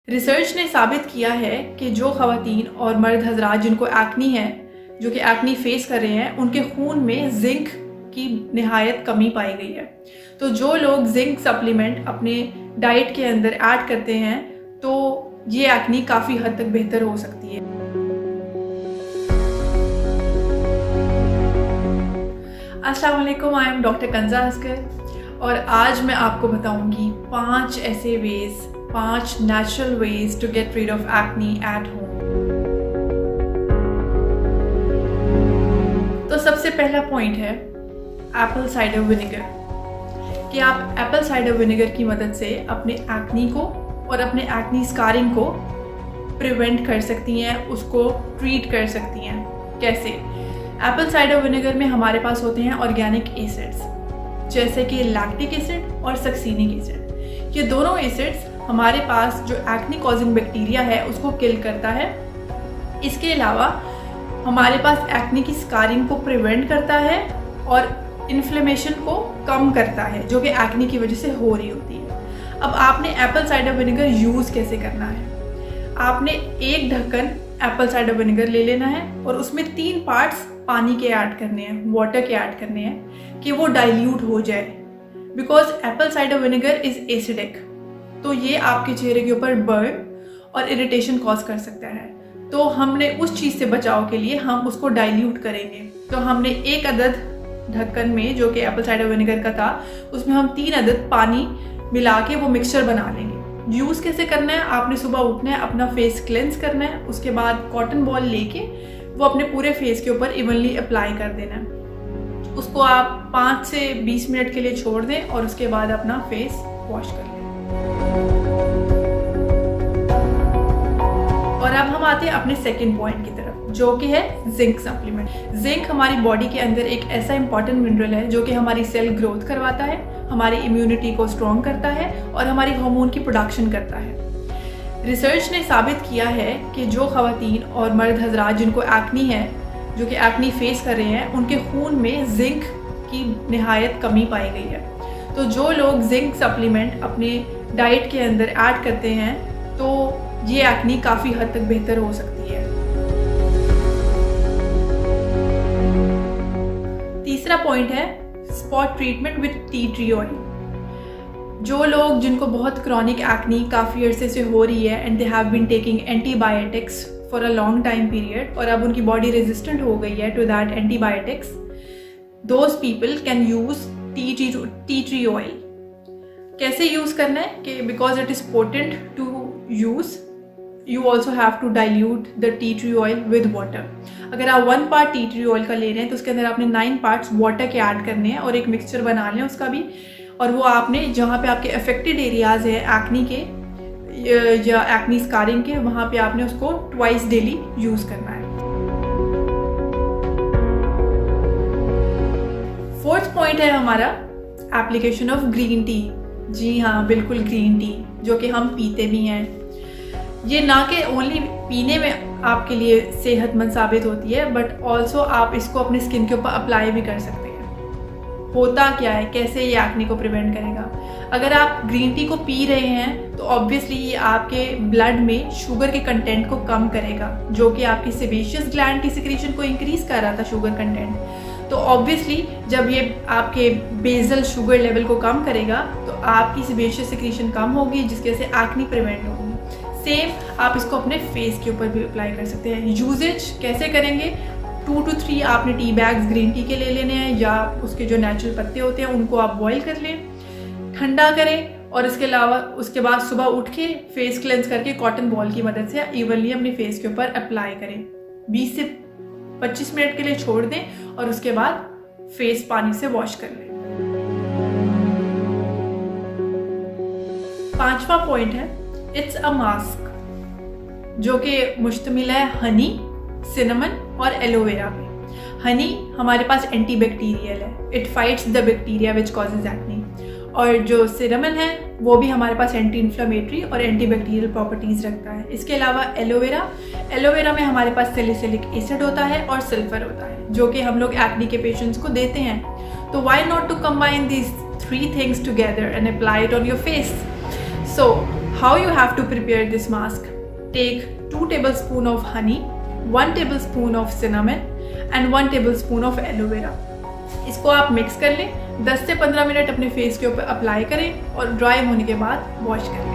Research ने साबित किया है कि जो ख़वातीन और मर्द हजरात जिनको एक्नी है, जो कि एक्नी फेस कर रहे हैं, उनके खून में जिंक की निहायत कमी पाई गई है। तो जो लोग जिंक सप्लीमेंट अपने डाइट के अंदर ऐड करते हैं तो ये एक्नी काफ़ी हद तक बेहतर हो सकती है। अस्सलाम वालेकुम, I am doctor Kanza Askar और आज मैं आपको बताऊंगी 5 ऐसे ways, 5 natural ways to get rid of acne at home. तो सबसे पहला पॉइंट है एप्पल साइडर विनेगर, कि आप एप्पल साइडर विनेगर की मदद से अपने एक्नी को और अपने एक्नी स्कारिंग को प्रिवेंट कर सकती हैं, उसको ट्रीट कर सकती हैं। कैसे? एप्पल साइडर विनेगर में हमारे पास होते हैं ऑर्गेनिक एसिड्स, जैसे कि लैक्टिक एसिड और सक्सीनिक एसिड। ये दोनों एसिड्स हमारे पास जो एक्नी कॉजिंग बैक्टीरिया है उसको किल करता है। इसके अलावा हमारे पास एक्नी की स्कारिंग को प्रिवेंट करता है और इन्फ्लेमेशन को कम करता है, जो कि एक्नी की वजह से हो रही होती है। अब आपने एप्पल साइडर विनेगर यूज़ कैसे करना है? आपने एक ढक्कन एप्पल साइडर विनेगर ले लेना है और उसमें 3 पार्ट्स पानी के ऐड करने हैं, वाटर के ऐड करने हैं, कि वो डाइल्यूट हो जाए। Because Apple cider vinegar is acidic, तो ये आपके चेहरे के ऊपर बर्न और इरिटेशन कॉज कर सकता है। तो हमने उस चीज़ से बचाव के लिए हम उसको डाइल्यूट करेंगे। तो हमने एक अदद ढक्कन में, जो कि एप्पल साइडर विनेगर का था, उसमें हम 3 अदद पानी मिला के वो मिक्सचर बना लेंगे। यूज़ कैसे करना है? आपने सुबह उठना है, अपना फेस क्लेंस करना है, उसके बाद कॉटन बॉल लेके वो अपने पूरे फेस के ऊपर इवनली अप्लाई कर देना है। उसको आप 5 से 20 मिनट के लिए छोड़ दें और उसके बाद अपना फेस वॉश कर लें। और अब हम आते हैं अपने सेकंड पॉइंट की तरफ, जो कि है जिंक सप्लीमेंट। जिंक हमारी बॉडी के अंदर एक ऐसा इंपॉर्टेंट मिनरल है जो कि हमारी सेल ग्रोथ करवाता है, हमारी इम्यूनिटी को स्ट्रॉन्ग करता है और हमारी हार्मोन की प्रोडक्शन करता है। रिसर्च ने साबित किया है कि जो ख़वातीन और मर्द हजरात जिनको एक्नी है, जो कि एक्नी फेस कर रहे हैं, उनके खून में जिंक की निहायत कमी पाई गई है। तो जो लोग जिंक सप्लीमेंट अपने डाइट के अंदर ऐड करते हैं तो ये एक्नी काफ़ी हद तक बेहतर हो सकती है। तीसरा पॉइंट है spot treatment with T tree oil. जो लोग जिनको बहुत क्रॉनिक एक्नी काफ़ी अरसे से हो रही है and they have been taking antibiotics for a long time period और अब उनकी बॉडी रेजिस्टेंट हो गई है to that antibiotics, those people can use tea tree oil. कैसे यूज़ करना है? कि because it is potent to use, you also have to dilute the tea tree oil with water. अगर आप 1 पार्ट टी ट्री ऑयल का ले रहे हैं तो उसके अंदर आपने 9 पार्ट्स वाटर के ऐड करने हैं और एक मिक्सचर बना लें उसका भी। और वो आपने जहाँ पे आपके अफेक्टेड एरियाज है एक्नी के या एक्नी स्कारिंग के, वहाँ पे आपने उसको ट्वाइस डेली यूज़ करना है। 4th पॉइंट है हमारा एप्लीकेशन ऑफ ग्रीन टी। जी हाँ, बिल्कुल ग्रीन टी, जो कि हम पीते भी हैं। ये ना कि ओनली पीने में आपके लिए सेहतमंद साबित होती है, बट ऑल्सो आप इसको अपने स्किन के ऊपर अप्लाई भी कर सकते हैं। होता क्या है, कैसे ये एक्नी को प्रिवेंट करेगा? अगर आप ग्रीन टी को पी रहे हैं तो ऑब्वियसली ये आपके ब्लड में शुगर के कंटेंट को कम करेगा, जो कि आपकी सेबेशियस ग्लैंड की सिक्रीशन को इंक्रीज कर रहा था शुगर कंटेंट। तो ऑब्वियसली जब ये आपके बेसल शुगर लेवल को कम करेगा तो आपकी सेबेशियस सिक्रीशन कम होगी, जिसकी वजह से एक्नी प्रिवेंट होगी। सेम आप इसको अपने फेस के ऊपर भी अप्लाई कर सकते हैं। यूजेज कैसे करेंगे? 2 to 3 आपने टी बैग्स ग्रीन टी के ले लेने हैं, या उसके जो नेचुरल पत्ते होते हैं उनको आप बॉईल कर लें, ठंडा करें और इसके अलावा उसके बाद सुबह उठ के फेस क्लेंस करके कॉटन बॉल की मदद से इवनली अपने फेस के ऊपर अप्लाई करें। 20 से 25 मिनट के लिए छोड़ दें और उसके बाद फेस पानी से वॉश कर लें। 5वां पॉइंट है इट्स अ मास्क, जो कि मुश्तमिल है हनी, सिनेमन और एलोवेरा पे। हनी हमारे पास एंटीबैक्टीरियल है, it fights the bacteria which causes acne, और जो सिनेमन है वो भी हमारे पास एंटी इन्फ्लेमेटरी और एंटीबैक्टीरियल प्रॉपर्टीज रखता है। इसके अलावा एलोवेरा में हमारे पास सैलिसिलिक एसिड होता है और सल्फर होता है, जो कि हम लोग एक्नी के पेशेंट्स को देते हैं। तो why not to combine these 3 things together and apply it on your face. So how you have to prepare this mask? Take 2 tablespoons of honey, 1 tablespoon of cinnamon and 1 tablespoon of aloe vera. इसको आप mix कर लें, 10 से 15 minute अपने face के ऊपर apply करें और ड्राई होने के बाद वॉश करें।